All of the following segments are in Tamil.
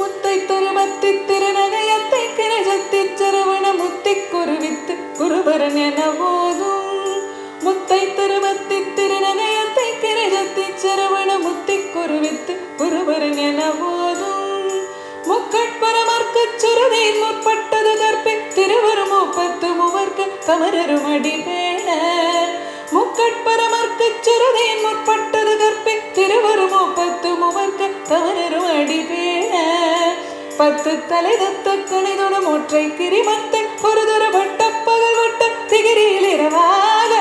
முத்தை தருமத்தி திருநகையத்தை கிரஜத்தி சரவண முத்தி குருவித்து குருபரன் என போதும். முத்தை தருமத்தி திருநகையத்தை கிரஜத்தி சரவண முத்தி குருவித்து குருபரன் என போதும். முக்கட்பரமர்க்கு சுருதியின் முற்பட்டது கற்பி திருவரும் முப்பத்து மூவர்க்கு கமரரும் அடிபேண. முக்கட்பரமர்க்கு சுருதியின் முற்பட்டது கற்பி திருவரும் முப்பத்து மூவர்க்கு கமரரும் அடிபேண. பத்து தலை தத்த கணிதொடும் ஒற்றை கிரிமத்தை பொருதுர பட்ட பகல் வட்ட திகிரியில் இரவாக.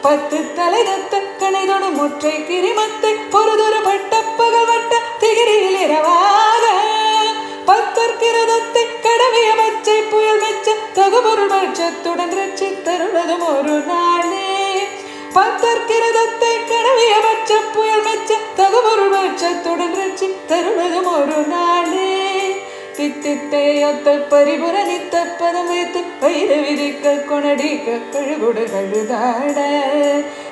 பத்து தலை தத்த கணிதொடும் ஒற்றை கிரிமத்தை பொருதுர பட்ட பகல் வட்ட திகிரியில் இரவாக. பத்தற்கிரதத்தை கடவிய பச்சை புயல் மெச்ச தகுபொருள் பட்சத்துடன் ரட்சி தருவதும் ஒரு நாளே. பத்தற்கிரதத்தை கடவிய பச்சை புயல் மெச்ச தகுபொருள் பட்சத்துடன் ரட்சி தருவதும் ஒரு நாளே. தித்தித்தையொத்த பரிபுர நித்த பதம் வைத்து பயிர விதிக்க கொணடிக்க கழுகுடு கழுதாட.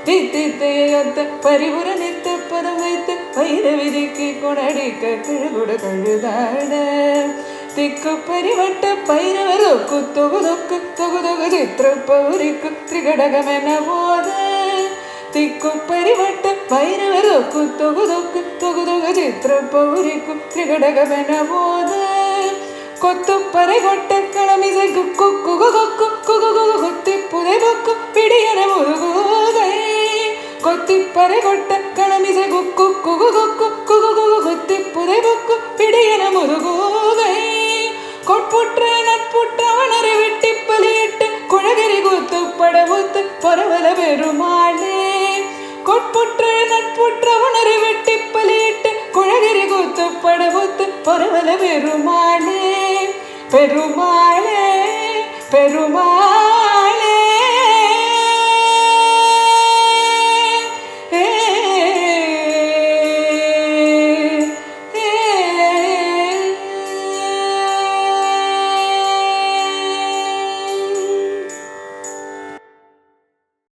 தித்தித்தையொத்த பரிபுர நித்த பதம் வைத்து பயிர விதிக்கு கொணடிக்க கழுகுடு கழுதாட. திக்கு பரிவட்ட பைரவர் தொக்கு தொகு தொக்கு தொகு தொகு சித்திர பௌரிக்கு திரிகடகமென போத. திக்கு பரிவட்ட பைரவர் தொக்கு தொகு தொக்கு தொகு தொகு சித்திர பௌரிக்கு திரிகடகமென போத. கொத்து பறை கொட்ட களமிசை குக்கு குகு கொக்கு குகு குகு குத்தி புதை பொக்கு பிடியன முருகோகை. கொத்தி பறை கொட்ட களமிசை குக்கு குகு கொக்கு குகு குகு குத்தி புதை பொக்கு பிடியன முருகோகை. கொட்புற்ற நட்புற்றவனரை வெட்டி பலியிட்டு குழகிரி கூத்து படவுத்து பொறவல பெருமாளே. கொட்புற்ற நட்புற்றவனரை வெட்டி பலியிட்டு குழகிரி கூத்து படவுத்து பொறவல பெருமாளே. பெருமாளே பெருமாள்